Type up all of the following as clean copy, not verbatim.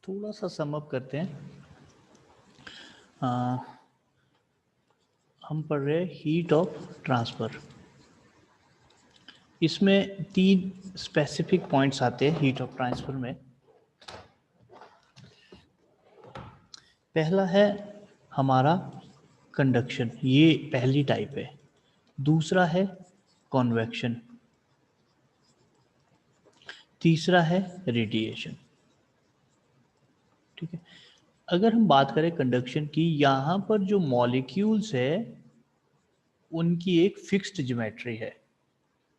थोड़ा सा sum up करते हैं। हम पढ़ रहे हैं हीट ऑफ ट्रांसफ़र। इसमें 3 स्पेसिफिक पॉइंट्स आते हैं हीट ऑफ ट्रांसफ़र में। पहला है हमारा कंडक्शन, ये पहली टाइप है। दूसरा है कॉन्वेक्शन, तीसरा है रेडिएशन। ठीक है, अगर हम बात करें कंडक्शन की, यहाँ पर जो मॉलिक्यूल्स है उनकी एक फिक्स्ड ज्योमेट्री है।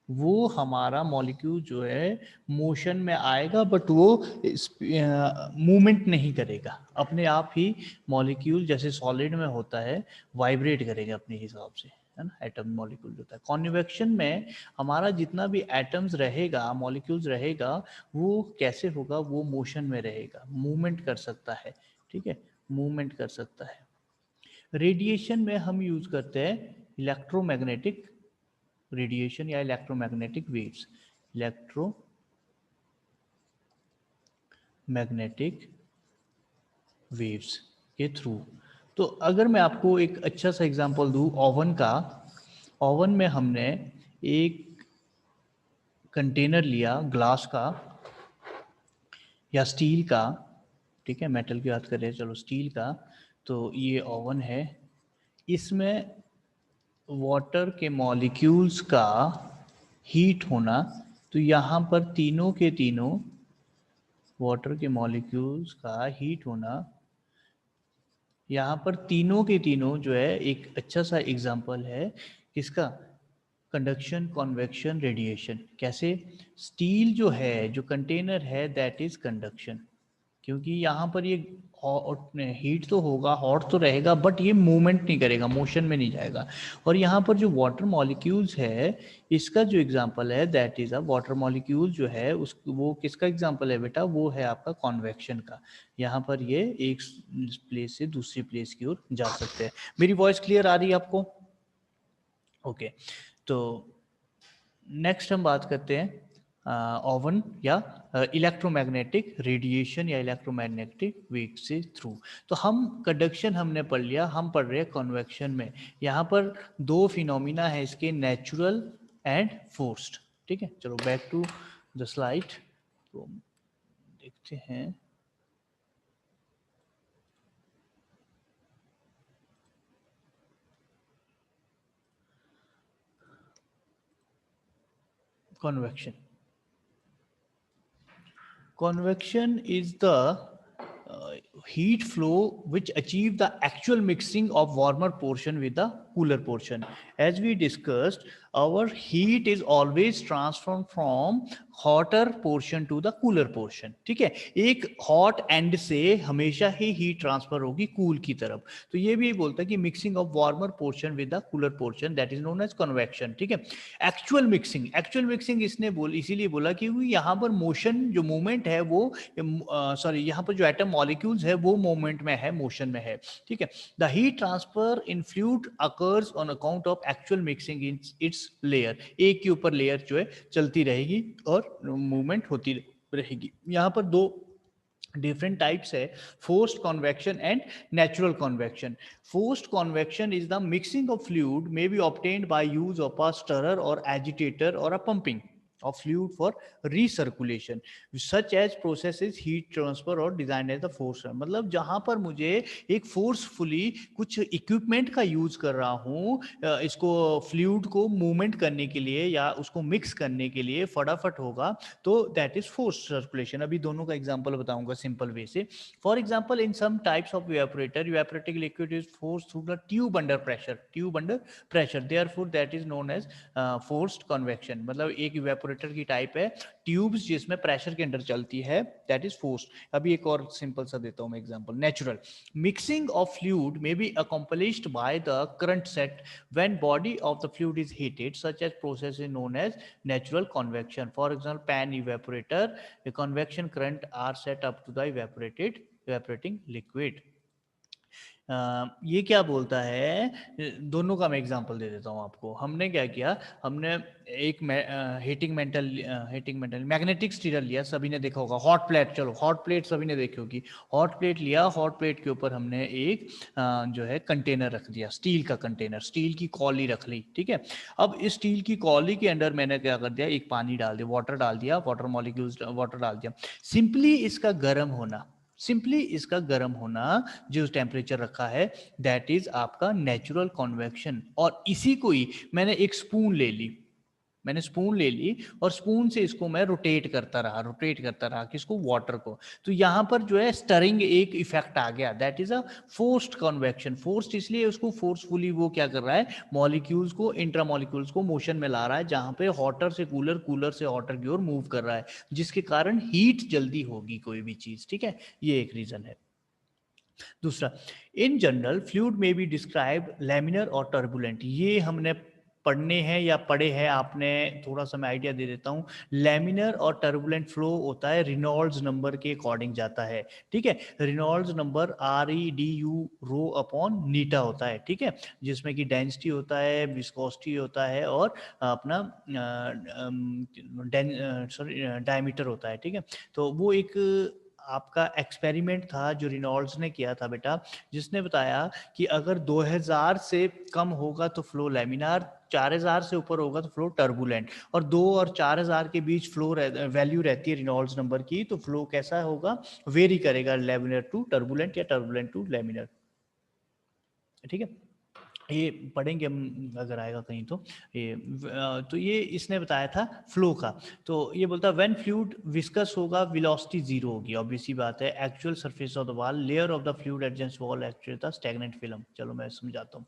वो हमारा मॉलिक्यूल जो है मोशन में आएगा, बट वो मूवमेंट नहीं करेगा, अपने आप ही मॉलिक्यूल जैसे सॉलिड में होता है वाइब्रेट करेगा अपने हिसाब से, है ना। एटम मॉलिक्यूल होता है। कॉन्वेक्शन में हमारा जितना भी एटम्स रहेगा, मॉलिक्यूल्स रहेगा, वो कैसे होगा, वो मोशन में रहेगा, मूवमेंट कर सकता है। ठीक है, मूवमेंट कर सकता है। रेडिएशन में हम यूज करते हैं इलेक्ट्रोमैग्नेटिक रेडिएशन या इलेक्ट्रोमैग्नेटिक वेव्स, इलेक्ट्रोमैग्नेटिक वेव्स के थ्रू। तो अगर मैं आपको एक अच्छा सा एग्जांपल दूं ओवन का, ओवन में हमने एक कंटेनर लिया ग्लास का या स्टील का, ठीक है, मेटल की बात कर रहे हैं, चलो स्टील का। तो ये ओवन है, इसमें वाटर के मॉलिक्यूल्स का हीट होना, तो यहाँ पर तीनों के तीनों वाटर के मॉलिक्यूल्स का हीट होना, यहाँ पर तीनों के तीनों जो है एक अच्छा सा एग्जांपल है किसका, कंडक्शन, कॉन्वेक्शन, रेडिएशन। कैसे, स्टील जो है, जो कंटेनर है, दैट इज कंडक्शन, क्योंकि यहाँ पर ये हीट तो होगा, हॉट तो रहेगा, बट ये मूवमेंट नहीं करेगा, मोशन में नहीं जाएगा। और यहाँ पर जो वाटर मॉलिक्यूल्स है, इसका जो एग्जांपल है that is a water molecule जो है उस, वो किसका एग्जांपल है बेटा, वो है आपका कॉन्वेक्शन का। यहाँ पर ये एक प्लेस से दूसरी प्लेस की ओर जा सकते हैं। मेरी वॉइस क्लियर आ रही है आपको? ओके, तो नेक्स्ट हम बात करते हैं ओवन या इलेक्ट्रोमैग्नेटिक रेडिएशन या इलेक्ट्रोमैग्नेटिक वेव से थ्रू। तो हम कंडक्शन हमने पढ़ लिया, हम पढ़ रहे हैं कॉन्वेक्शन में। यहाँ पर 2 फिनोमिना है इसके, नेचुरल एंड फोर्स्ड। ठीक है, चलो बैक टू द स्लाइड, तो देखते हैं। Convection. Convection is the heat flow which achieve the actual mixing of warmer portion with the cooler portion. As we discussed, our heat is always transformed from hotter portion to the cooler portion. ठीक है, एक hot end से हमेशा ही heat transfer होगी cool की तरफ। तो ये भी बोलता है कि mixing of warmer portion with the cooler portion, that is known as convection. ठीक है, एक्चुअल मिक्सिंग इसने इसीलिए बोला क्योंकि यहाँ पर मोशन, जो मूवमेंट है वो सॉरी, यहाँ पर जो एटम मॉलिक्यूल्स है वो मूवमेंट में है, मोशन में है। ठीक है, the heat transfer in fluid occurs on account of actual mixing in its layer. एक के ऊपर लेयर जो है चलती रहेगी और मूवमेंट होती रहेगी। यहाँ पर 2 different types है, forced convection and natural convection. Forced convection is the mixing of fluid may be obtained by use of a stirrer or agitator or a pumping of fluid for recirculation, such as processes heat transfer or designed as the force। मतलब जहां पर मुझे एक forcefully कुछ equipment का use कर रहा हूँ इसको फ्लूइड को मूवमेंट करने के लिए या उसको मिक्स करने के लिए, फटाफट होगा, तो दैट इज फोर्स सर्कुलेशन। अभी दोनों का एग्जांपल बताऊंगा सिंपल वे से। For example, in some types of evaporator, evaporating liquid is force through the tube under pressure, therefore that is known as forced convection. मतलब एक इवेपोरेटर की type है, tubes जिसमें प्रेशर के अंडर चलती है, दैट इज फोर्स्ड। अभी एक और सिंपल सा देता हूं मैं example. Natural mixing of fluid may be accomplished by the current set when body of the fluid is heated, such as process is known as natural convection. For example, pan evaporator, a convection current are set up to the evaporating liquid. ये क्या बोलता है, दोनों का मैं example दे देता हूँ आपको। हमने क्या किया, हमने एक हीटिंग मेटल मैग्नेटिक स्टीरर लिया, सभी ने देखा होगा। हॉट प्लेट, चलो हॉट प्लेट सभी ने देखी होगी। हॉट प्लेट लिया, हॉट प्लेट के ऊपर हमने एक जो है कंटेनर रख दिया, स्टील का कंटेनर, स्टील की कॉली रख ली, ठीक है। अब इस स्टील की कॉली के अंदर मैंने क्या कर दिया, एक पानी डाल दिया, वाटर डाल दिया, वाटर मॉलिक्यूल्स वाटर डाल दिया। सिंपली इसका गर्म होना जो टेम्परेचर रखा है, दैट इज आपका नेचुरल कन्वेक्शन। और इसी को ही मैंने एक स्पून ले ली, और स्पून से इसको मैं रोटेट करता रहा किसको, वाटर को। तो यहां पर जो है स्टरिंग एक इफेक्ट आ गया, that is a forced convection. Forced इसलिए उसको फोर्सफुली वो क्या कर रहा है, मॉलिक्यूल्स को, इंट्रा मॉलिक्यूल्स को मोशन में ला रहा है, जहां पे हॉटर से कूलर, कूलर से हॉटर की ओर मूव कर रहा है, जिसके कारण हीट जल्दी होगी कोई भी चीज, ठीक है। ये एक रीजन है। दूसरा, इन जनरल फ्लूइड में बी डिस्क्राइब लैमिनर और टर्बुलेंट। ये हमने पढ़ने हैं या पढ़े हैं आपने, थोड़ा सा मैं आइडिया दे देता हूँ। लैमिनर और टर्बुलेंट फ्लो होता है रिनॉल्ड्स नंबर के अकॉर्डिंग जाता है, ठीक है। Reynolds number ReDU rho upon eta होता है, ठीक है, जिसमें कि डेंसिटी होता है, विस्कोसिटी होता है, और अपना डायमीटर होता है, ठीक है। तो वो एक आपका एक्सपेरिमेंट था जो रिनॉल्ड्स ने किया था बेटा, जिसने बताया कि अगर 2000 से कम होगा तो फ्लो लैमिनार, 4000 से ऊपर होगा तो फ्लो टर्बुलेंट, और 2 और 4000 के बीच फ्लो वैल्यू रहती है रिनॉल्ड्स नंबर की, तो फ्लो कैसा होगा, वेरी करेगा, लैमिनर टू टर्बुलेंट या टर्बुलेंट टू लैमिनर, ठीक है। ये पढ़ेंगे हम अगर आएगा कहीं तो। तो ये इसने बताया था फ्लो का। तो ये बोलता है व्हेन फ्लूइड विस्कस होगा वेलोसिटी जीरो होगी, ऑब्वियस सी बात है। Actual surface of the wall, layer of the fluid adjacent wall actually the stagnant film. चलो मैं समझाता हूँ।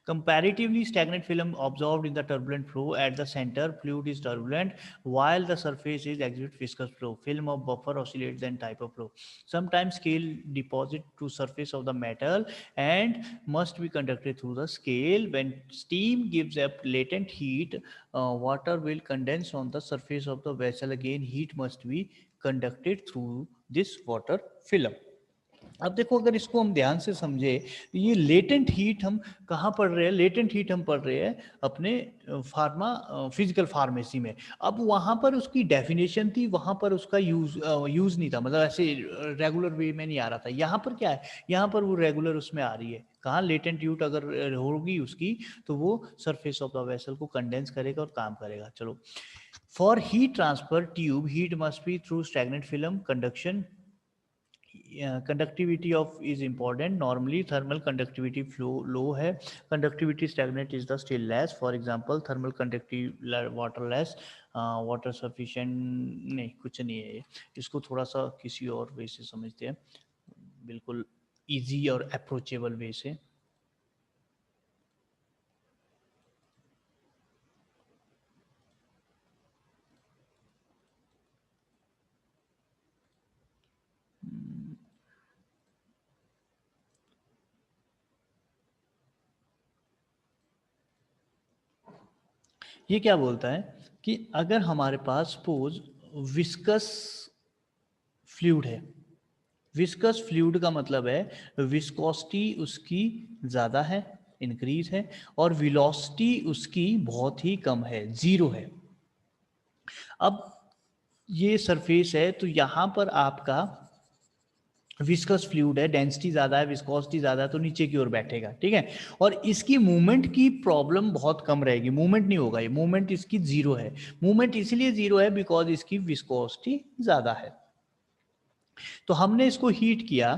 Comparatively stagnant film observed in the turbulent flow, at the centre fluid is turbulent while the surface is exhibit viscous flow. Film of buffer oscillates in type of flow. Sometimes scale deposit to surface of the metal and must be conducted through the scale. When steam gives up latent heat, water will condense on the surface of the vessel. Again, heat must be conducted through this water film. अब देखो, अगर इसको हम ध्यान से समझे, ये latent heat हम कहाँ पढ़ रहे हैं, लेटेंट हीट हम पढ़ रहे हैं अपने फिजिकल फार्मेसी में। अब वहाँ पर उसकी डेफिनेशन थी, वहाँ पर उसका यूज नहीं था, मतलब ऐसे रेगुलर वे में नहीं आ रहा था। यहाँ पर क्या है, यहाँ पर वो रेगुलर उसमें आ रही है। कहाँ लेटेंट हीट अगर होगी उसकी, तो वो सरफेस ऑफ द वेसल को कंडेंस करेगा और काम करेगा। चलो, for heat transfer tube, heat must be through stagnant film conduction. Conductivity of is important. Normally thermal conductivity flow low है, conductivity stagnant is the still less. For example, thermal conductivity water less, water sufficient, नहीं कुछ नहीं है ये। इसको थोड़ा सा किसी और वे से समझते हैं, बिल्कुल इजी और अप्रोचेबल वे से। ये क्या बोलता है कि अगर हमारे पास सपोज विस्कस फ्लूइड है, विस्कस फ्लूइड का मतलब है विस्कोसिटी उसकी ज़्यादा है, इंक्रीज है, और वेलोसिटी उसकी बहुत ही कम है, जीरो है। अब ये सरफेस है, तो यहाँ पर आपका विस्कस फ्लूइड है, डेंसिटी ज़्यादा है, विस्कोसिटी ज़्यादा है, तो नीचे की ओर बैठेगा, ठीक है। और इसकी मूवमेंट की प्रॉब्लम बहुत कम रहेगी, मूवमेंट नहीं होगा, ये मूवमेंट इसकी जीरो है। मूवमेंट इसलिए जीरो है बिकॉज इसकी विस्कोसिटी ज़्यादा है। तो हमने इसको हीट किया,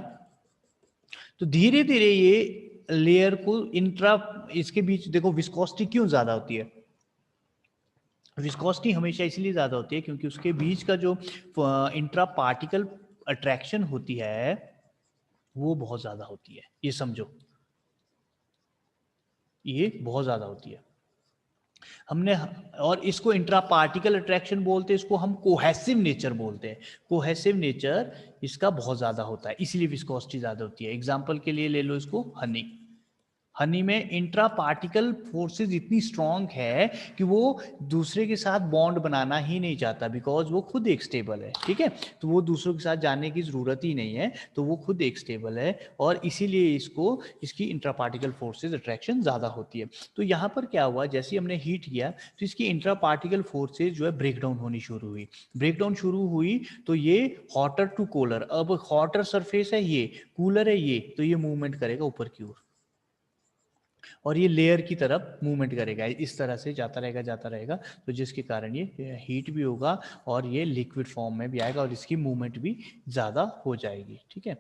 तो धीरे धीरे ये लेयर को इंट्रा, इसके बीच देखो विस्कोसिटी क्यों ज्यादा होती है, विस्कोसिटी हमेशा इसलिए ज्यादा होती है क्योंकि उसके बीच का जो इंट्रा पार्टिकल अट्रैक्शन होती है वो बहुत ज्यादा होती है, ये समझो, ये बहुत ज्यादा होती है। हमने, और इसको इंट्रा पार्टिकल अट्रैक्शन बोलते हैं, इसको हम कोहेसिव नेचर बोलते हैं। कोहेसिव नेचर इसका बहुत ज्यादा होता है, इसलिए विस्कोसिटी ज्यादा होती है। एग्जांपल के लिए ले लो इसको हनी। हनी में इंट्रा पार्टिकल फोर्सेस इतनी स्ट्रांग है कि वो दूसरे के साथ बॉन्ड बनाना ही नहीं चाहता, बिकॉज वो खुद एक स्टेबल है, ठीक है। तो वो दूसरों के साथ जाने की जरूरत ही नहीं है, तो वो खुद एक स्टेबल है और इसीलिए इसको इसकी इंट्रा पार्टिकल फोर्सेस अट्रैक्शन ज़्यादा होती है। तो यहाँ पर क्या हुआ, जैसे हमने हीट किया तो इसकी इंट्रा पार्टिकल फोर्सेज जो है ब्रेक डाउन होनी शुरू हुई। ब्रेक डाउन शुरू हुई तो ये हॉटर टू कूलर, अब हॉटर सरफेस है ये, कूलर है ये, तो ये मूवमेंट करेगा ऊपर की ओर और ये लेयर की तरफ मूवमेंट करेगा, इस तरह से जाता रहेगा, तो जिसके कारण ये हीट भी होगा और ये लिक्विड फॉर्म में भी आएगा और इसकी मूवमेंट भी ज़्यादा हो जाएगी, ठीक है।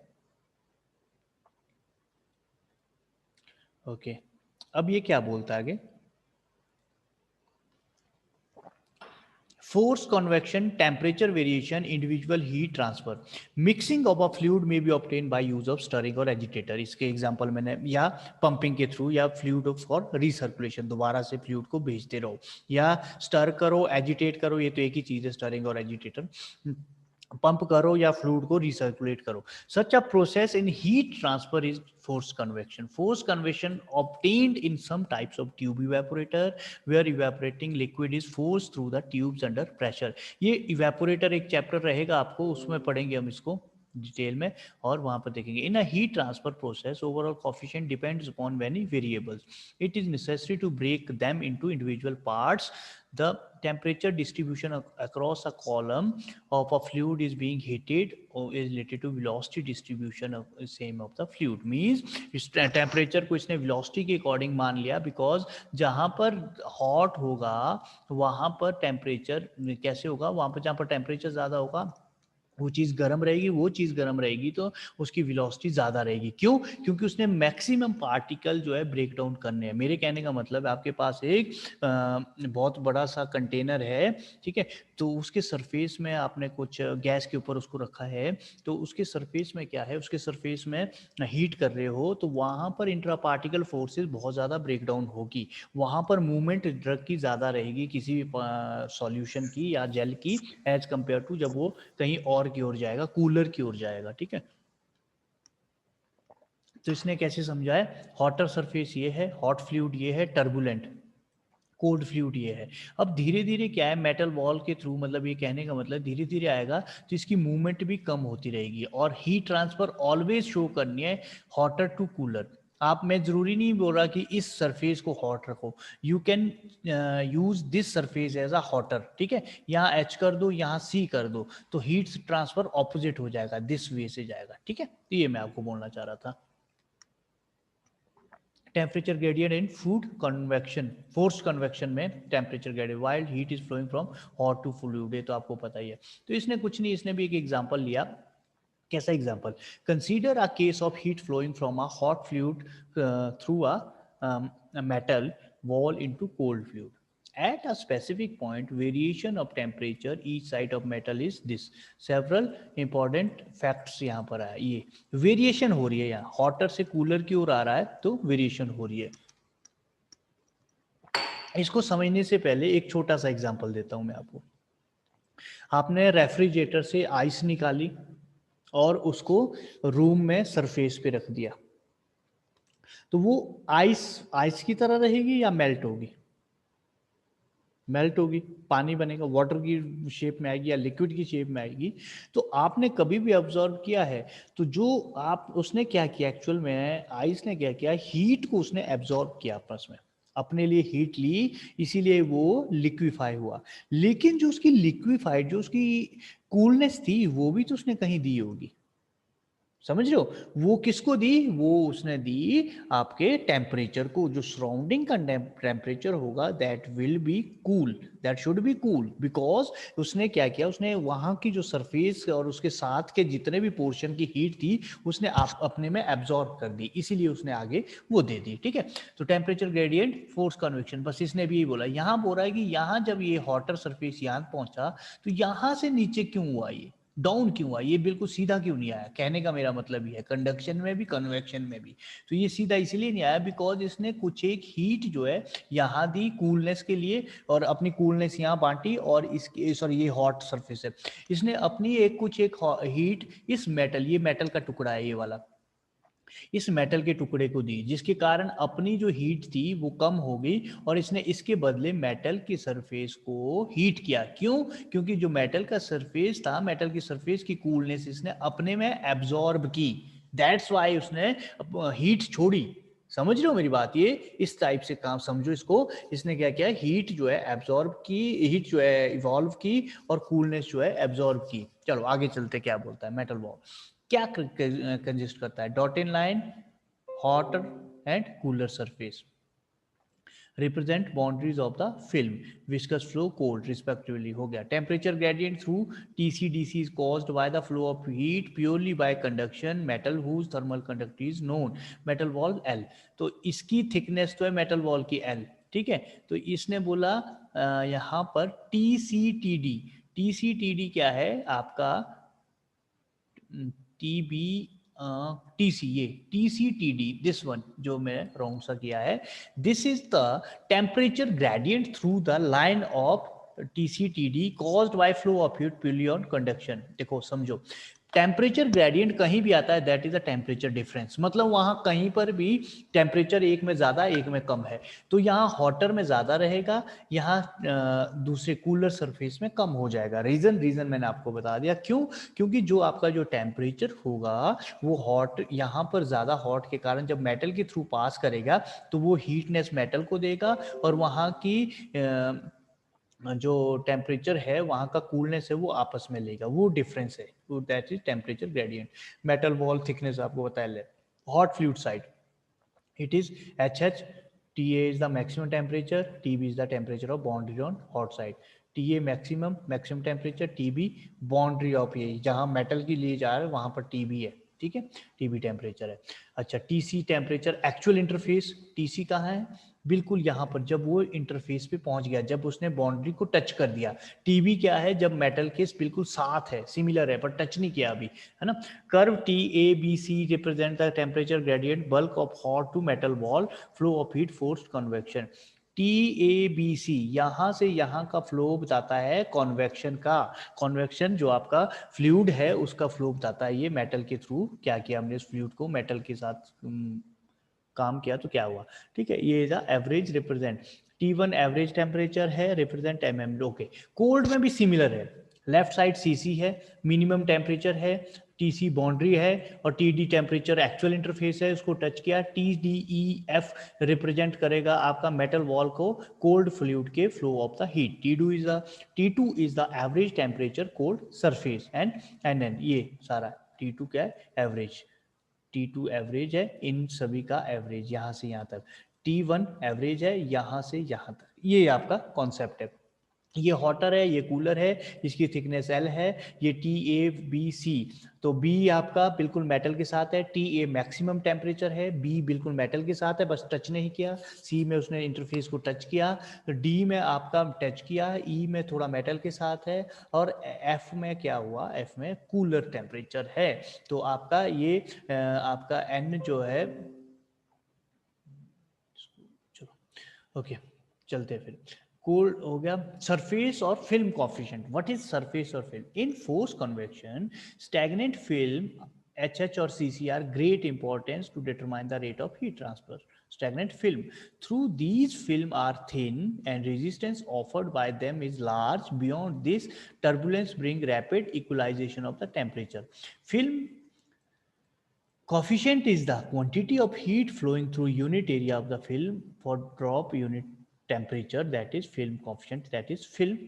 ओके, अब ये क्या बोलता है आगे, force convection, temperature variation, individual heat transfer, mixing of a fluid may be obtained by use of stirring और agitator। इसके एग्जांपल मैंने, या पंपिंग के थ्रू, या फ्लूइड फॉर रिसर्कुलेशन, दोबारा से फ्लूइड को भेजते रहो, या स्टर करो, एजिटेट करो, ये तो एक ही चीज है, स्टरिंग और एजिटेटर। पंप करो या फ्लूइड को रिसर्कुलेट करो। Such a process in heat transfer is force convection. Force convection obtained in some types of tube evaporator where evaporating liquid is forced through the tubes under pressure। ये evaporator एक chapter रहेगा आपको, उसमें पढ़ेंगे हम इसको detail में और वहां पर देखेंगे। In a heat transfer process overall coefficient depends upon many variables, it is necessary to break them into individual parts. The temperature distribution across a column of a fluid is being heated or is related to velocity distribution of same of the fluid। means इस temperature को इसने velocity के according मान लिया, because जहां पर hot होगा वहां पर टेम्परेचर कैसे होगा, वहां पर जहां पर टेम्परेचर ज्यादा होगा वो चीज़ गर्म रहेगी, वो चीज़ गर्म रहेगी तो उसकी वेलोसिटी ज़्यादा रहेगी। क्यों? क्योंकि उसने मैक्सिमम पार्टिकल जो है ब्रेक डाउन करने हैं। मेरे कहने का मतलब है, आपके पास एक बहुत बड़ा सा कंटेनर है, ठीक है, तो उसके सरफेस में आपने कुछ गैस के ऊपर उसको रखा है, तो उसके सरफेस में क्या है, उसके सरफेस में हीट कर रहे हो तो वहाँ पर इंट्रा पार्टिकल फोर्सेज बहुत ज़्यादा ब्रेक डाउन होगी, वहाँ पर मूवमेंट ड्रग की ज़्यादा रहेगी किसी भी सॉल्यूशन की या जेल की, एज कंपेयर टू जब वो कहीं और की ओर जाएगा, कूलर की ओर जाएगा, ठीक है। तो इसने कैसे समझा है, हॉटर सरफेस ये है, हॉट फ्लूइड ये है, टर्बुलेंट कोल्ड फ्लूइड ये है। अब धीरे धीरे क्या है, मेटल वॉल के थ्रू, मतलब ये कहने का मतलब धीरे धीरे आएगा तो इसकी मूवमेंट भी कम होती रहेगी और हीट ट्रांसफर ऑलवेज शो करनी है हॉटर टू कूलर। आप, मैं जरूरी नहीं बोल रहा कि इस सरफेस को हॉट रखो, you can use this surface as a hotter, ठीक है। यहाँ एच कर दो, यहाँ सी कर दो, तो हीट ट्रांसफर ऑपोजिट हो जाएगा, दिस वे से जाएगा, ठीक है। तो ये मैं आपको बोलना चाह रहा था। Temperature gradient in food convection, force convection में temperature gradient, while heat is flowing from hot to fluid, ये तो आपको पता ही है। तो इसने कुछ नहीं, इसने भी एक एग्जांपल लिया। कैसा example, consider a case of heat flowing from a hot fluid through a metal wall into cold fluid. At a specific point, variation of temperature each side of metal is this। Several important facts यहाँ पर है, ये variation हो रही है, यहाँ hotter से cooler की ओर आ रहा है तो वेरिएशन हो रही है। इसको समझने से पहले एक छोटा सा एग्जांपल देता हूं मैं आपको। आपने रेफ्रिजरेटर से आइस निकाली और उसको रूम में सरफेस पे रख दिया, तो वो आइस आइस की तरह रहेगी या मेल्ट होगी? मेल्ट होगी, पानी बनेगा, वाटर की शेप में आएगी या लिक्विड की शेप में आएगी। तो आपने कभी भी ऑब्जर्व किया है, तो जो आप, उसने क्या किया एक्चुअल में, आइस ने क्या किया, हीट को उसने एब्जॉर्ब किया आपस में, अपने लिए हीट ली, इसीलिए वो लिक्विफाई हुआ। लेकिन जो उसकी लिक्विफाइड, जो उसकी कूलनेस थी, वो भी तो उसने कहीं दी होगी, समझ रहे हो? वो किसको दी, वो उसने दी आपके टेम्परेचर को, जो सराउंडिंग का टेम्परेचर होगा that will be cool, that should be cool, because उसने क्या किया, उसने वहां की जो सरफेस और उसके साथ के जितने भी पोर्शन की हीट थी उसने आप अपने में एब्जॉर्ब कर दी, इसीलिए उसने आगे वो दे दी, ठीक है। तो टेम्परेचर ग्रेडियंट, फोर्स कन्वेक्शन, बस इसने भी यही बोला। यहाँ बोल रहा है कि यहाँ जब ये हॉटर सरफेस यहाँ पहुंचा तो यहाँ से नीचे क्यों हुआ, ये डाउन क्यों हुआ, ये बिल्कुल सीधा क्यों नहीं आया, कहने का मेरा मतलब ये है, कंडक्शन में भी कन्वेक्शन में भी। तो ये सीधा इसलिए नहीं आया बिकॉज इसने कुछ एक हीट जो है यहाँ दी कूलनेस के लिए, और अपनी कूलनेस यहाँ बांटी, और इसके, सॉरी ये हॉट सरफेस है, इसने अपनी एक कुछ एक हीट इस मेटल, ये मेटल का टुकड़ा है ये वाला, इस मेटल के टुकड़े को दी, जिसके कारण अपनी जो हीट थी वो कम हो गई और इसने इसके बदले मेटल की सरफेस को हीट किया। क्यों? क्योंकि जो मेटल का सरफेस था, मेटल की सरफेस की कूलनेस इसने अपने में एब्जॉर्ब की, दैट्स वाई उसने हीट छोड़ी। समझ रहे हो मेरी बात? ये इस टाइप से काम समझो इसको। इसने क्या किया, हीट जो है एब्जॉर्ब की, हीट जो है इवॉल्व की और कूलनेस जो है एब्जॉर्ब की। चलो आगे चलते, क्या बोलता है मेटल वॉल क्या कंजिस्ट करता है? Dot in line, hotter and cooler surface represent boundaries of the film, viscous flow, cold respectively। हो गया। temperature gradient through TC/DC is caused by the flow of heat purely by conduction metal whose thermal conductivity is known, metal wall L। तो इसकी thickness तो है metal wall की L, ठीक है। तो इसने बोला यहाँ पर TCTD, TCTD क्या है आपका? टी बी टी सी, ये T C T D, this one जो मैं रॉन्ग सा किया है, this is the temperature gradient through the line of T C T D caused by flow of heat purely on conduction. देखो समझो, temperature gradient कहीं भी आता है that is a temperature difference, मतलब वहां कहीं पर भी टेम्परेचर एक में ज्यादा एक में कम है, तो यहाँ हॉटर में ज्यादा रहेगा, यहाँ दूसरे कूलर सरफेस में कम हो जाएगा। रीजन मैंने आपको बता दिया। क्यों? क्योंकि जो आपका जो टेम्परेचर होगा वो हॉट, यहाँ पर ज़्यादा हॉट के कारण जब मेटल के थ्रू पास करेगा तो वो हीटनेस मेटल को देगा और वहाँ की जो टेम्परेचर है वहाँ का कूलनेस है वो आपस में लेगा, वो डिफरेंस है, तो that is temperature gradient. Metal wall thickness आपको बताया ले। Hot fluid side, it is HH, TA is the maximum temperature, TB is the temperature of boundary on hot side। TA maximum temperature, TB boundary of ये जहाँ metal की लिए जा रहा है वहाँ पर TB है, ठीक है, TB टेम्परेचर है। अच्छा, TC temperature actual interface, TC कहाँ है? बिल्कुल यहाँ पर, जब वो इंटरफेस पे पहुंच गया, जब उसने बाउंड्री को टच कर दिया। टीबी क्या है? जब मेटल केस बिल्कुल साथ है, सिमिलर है पर टच नहीं किया अभी, है ना। Curve T A B C represent the temperature gradient bulk of hot to metal wall, flow of heat, forced convection. T A B C यहाँ से यहाँ का फ्लो बताता है कॉन्वेक्शन का, कॉन्वेक्शन जो आपका फ्लूइड है उसका फ्लो बताता है। ये मेटल के थ्रू क्या किया हमने, इस फ्लूइड को मेटल के साथ काम किया तो क्या हुआ, ठीक है। ये is average represent, T1 average temperature है, रिप्रेजेंट mm। ओके, कोल्ड में भी सिमिलर है, लेफ्ट साइड CC है, मिनिमम टेम्परेचर है, TC बाउंड्री है और TD टेम्परेचर एक्चुअल इंटरफेस है, उसको टच किया। TDEF रिप्रेजेंट करेगा आपका मेटल वॉल को, कोल्ड फ्लूइड के flow of the heat. T2 is the average temperature cold surface and NN, ये सारा T2 क्या है? एवरेज। T2 एवरेज है, इन सभी का एवरेज यहाँ से यहाँ तक। T1 एवरेज है यहाँ से यहाँ तक। ये आपका कॉन्सेप्ट है। ये हॉटर है, ये कूलर है, इसकी थिकनेस L है। ये TABC, तो B आपका बिल्कुल मेटल के साथ है, TA मैक्सिमम टेम्परेचर है, B बिल्कुल मेटल के साथ है बस टच नहीं किया, C में उसने इंटरफेस को टच किया, तो D में आपका टच किया, E में थोड़ा मेटल के साथ है और F में क्या हुआ? F में कूलर टेम्परेचर है। तो आपका ये आपका N जो है, चलो ओके चलते हैं फिर। कोल्ड हो गया। सरफेस और film coefficient, what is surface और film? In force convection stagnant film HH और CC are great importance to determine the rate of heat transfer। Stagnant film, through these film are thin and resistance offered by them is large, beyond this turbulence bring rapid equalization of the temperature। Film coefficient is the quantity of heat flowing through unit area of the film for drop unit temperature, that is film coefficient, that is film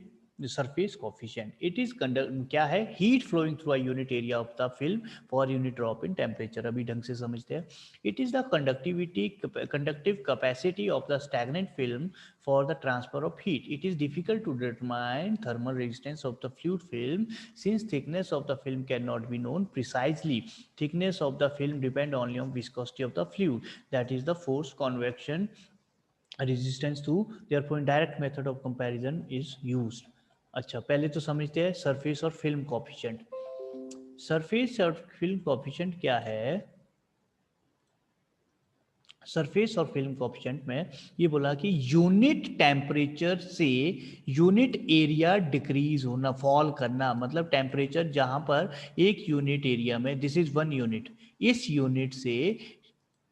surface coefficient। It is क्या है? heat flowing through a unit area of the film for unit drop in temperature। अभी ढंग से समझते हैं। It is the conductive capacity of the stagnant film for the transfer of heat। It is difficult to determine thermal resistance of the fluid film since thickness of the film cannot be known precisely। Thickness of the film depend only on viscosity of the fluid, that is the force convection resistance to, therefore indirect method of comparison is used। अच्छा, पहले तो समझते हैं surface और film coefficient. Surface और film coefficient क्या है? Surface और फिल्म कोएफिशिएंट में ये बोला कि यूनिट टेम्परेचर से यूनिट एरिया डिक्रीज होना, फॉल करना, मतलब टेम्परेचर जहां पर एक यूनिट एरिया में, दिस इज 1 यूनिट, इस यूनिट से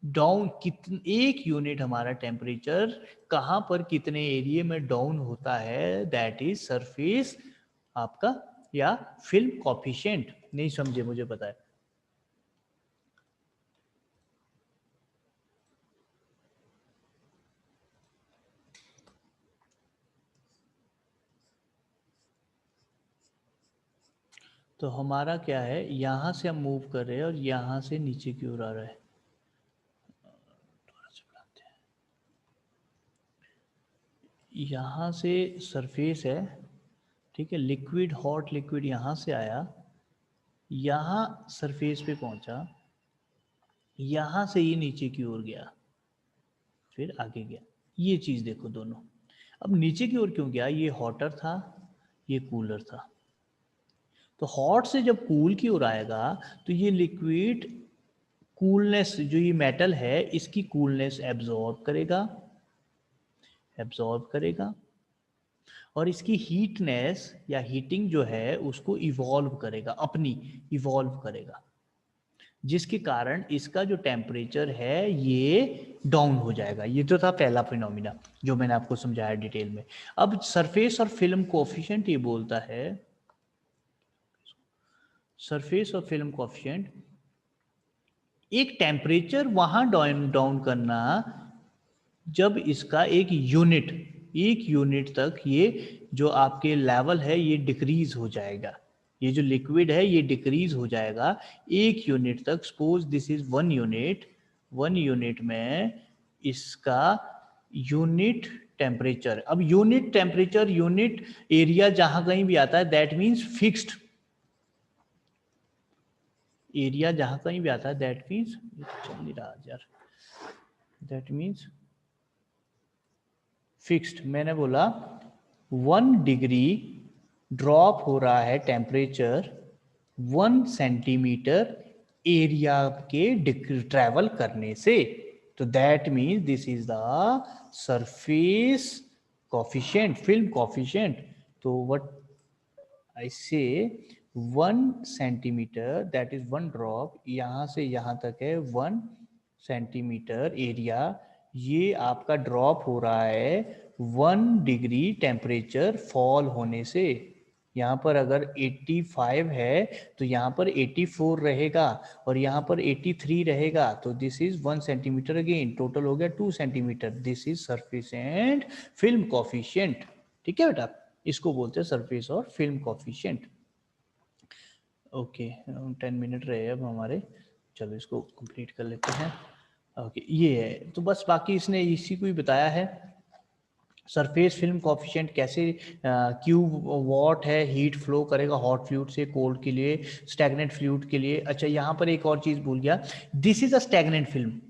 डाउन कितने, एक यूनिट हमारा टेम्परेचर कहां पर कितने एरिया में डाउन होता है, दैट इज सरफेस आपका या फिल्म कोएफिशिएंट। नहीं समझे, मुझे पता है। तो हमारा क्या है, यहां से हम मूव कर रहे हैं और यहां से नीचे की ओर आ रहा है। थोड़ा सा बढ़ाते हैं। यहाँ से सरफेस है, ठीक है, लिक्विड हॉट लिक्विड यहाँ से आया, यहाँ सरफेस पे पहुंचा, यहाँ से ये नीचे की ओर गया, फिर आगे गया। ये चीज़ देखो दोनों। अब नीचे की ओर क्यों गया, ये हॉटर था, ये कूलर था। तो हॉट से जब कूल की ओर आएगा तो ये लिक्विड कूलनेस, जो ये मेटल है इसकी कूलनेस एब्जॉर्ब करेगा, एब्जॉर्ब करेगा, और इसकी हीटनेस या हीटिंग जो है उसको इवॉल्व करेगा, अपनी इवॉल्व करेगा, जिसके कारण इसका जो टेम्परेचर है ये डाउन हो जाएगा। ये तो था पहला फिनोमिना जो मैंने आपको समझाया डिटेल में। अब सरफेस और फिल्म कोएफिशिएंट ये बोलता है, सरफेस और फिल्म कोएफिशिएंट एक टेम्परेचर वहां डाउन डाउन करना जब इसका एक यूनिट तक ये जो आपके लेवल है ये डिक्रीज हो जाएगा, ये जो लिक्विड है ये डिक्रीज हो जाएगा एक यूनिट तक। Suppose this is 1 unit, 1 unit में इसका यूनिट टेम्परेचर, अब यूनिट टेम्परेचर यूनिट एरिया जहां कहीं भी आता है दैट मीन्स फिक्स्ड एरिया, जहां कहीं भी आता है दैट मीन्स, चल नहीं रहा यार, दैट मीन्स फिक्स्ड। मैंने बोला 1 डिग्री ड्रॉप हो रहा है टेम्परेचर 1 सेंटीमीटर एरिया के ट्रैवल करने से, तो that means this is the surface coefficient, film coefficient. तो व्हाट आई से 1 सेंटीमीटर दैट इज 1 ड्रॉप, यहाँ से यहाँ तक है 1 सेंटीमीटर एरिया, ये आपका ड्रॉप हो रहा है 1 डिग्री टेम्परेचर फॉल होने से। यहाँ पर अगर 85 है तो यहाँ पर 84 रहेगा और यहाँ पर 83 रहेगा, तो this is 1 centimetre, again total हो गया 2 centimetre. This is surface and film coefficient. ठीक है बेटा, इसको बोलते हैं सरफेस और फिल्म कोफिशिएंट। ओके, 10 मिनट रहे अब हमारे, चलो इसको कंप्लीट कर लेते हैं। ओके, ये है तो बस, बाकी इसने इसी को ही बताया है। सरफेस फिल्म कोफिशिएंट कैसे, क्यू वॉट है, हीट फ्लो करेगा हॉट फ्लूइड से कोल्ड के लिए, स्टैग्नेंट फ्लूइड के लिए। अच्छा यहाँ पर एक और चीज़ भूल गया, this is a stagnant film,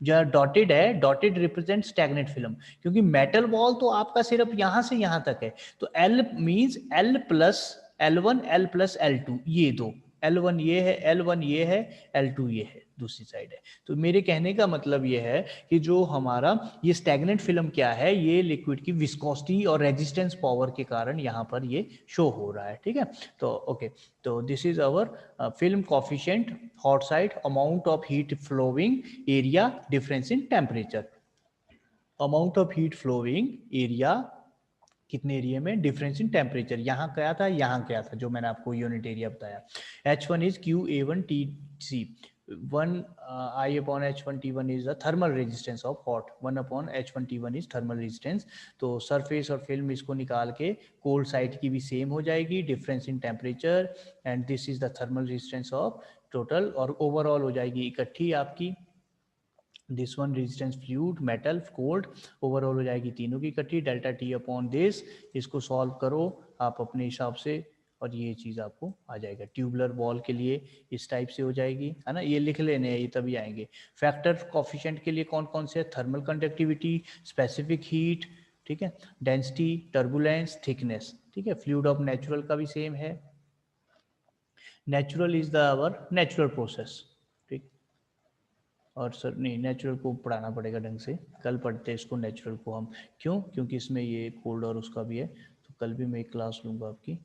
जो डॉटेड है, डॉटेड रिप्रेजेंट स्टैग्नेंट फिल्म, क्योंकि मेटल वॉल तो आपका सिर्फ यहाँ से यहाँ तक है, तो L means L plus L1 L plus L2, ये दो, L1 ये है, L1 ये है, L2 ये है, दूसरी साइड है। तो मेरे कहने का मतलब ये है कि जो हमारा ये स्टैग्नेंट फिल्म क्या है, ये लिक्विड की विस्कोसिटी और रेजिस्टेंस पावर के कारण यहाँ पर ये शो हो रहा है। ठीक है, तो ओके, तो this is our film coefficient, hot side, amount of heat flowing, area, difference in temperature. Amount of heat flowing, area कितने एरिया में, डिफरेंस इन टेम्परेचर, यहाँ क्या था, यहाँ क्या था, जो मैंने आपको यूनिट एरिया बताया। H1 is Q A1 T C, 1 I/H1 T1 is the thermal resistance of hot, 1/H1 T1 is thermal resistance. तो सरफेस और फिल्म इसको निकाल के कोल्ड साइड की भी सेम हो जाएगी, difference in temperature, and this is the thermal resistance of total, और ओवरऑल हो जाएगी इकट्ठी आपकी, this one resistance fluid metal cold, overall हो जाएगी तीनों की इकट्ठी, डेल्टा टी अपॉन दिस। इसको सॉल्व करो आप अपने हिसाब से और ये चीज़ आपको आ जाएगा। ट्यूबुलर वॉल के लिए इस टाइप से हो जाएगी, है ना, ये लिख लेने हैं, ये तभी आएंगे। फैक्टर कोफिशिएंट के लिए कौन कौन से, थर्मल कंडक्टिविटी, स्पेसिफिक हीट, ठीक है, डेंसिटी, टर्बुलेंस, थिकनेस। ठीक है, फ्लूइड ऑफ नेचुरल का भी सेम है, natural is the our natural process. ठीक, और सर नहीं, नेचुरल को पढ़ाना पड़ेगा ढंग से, कल पढ़ते हैं इसको नेचुरल को हम। क्यों? क्योंकि इसमें ये कोल्ड और उसका भी है, तो कल भी मैं एक क्लास लूँगा आपकी।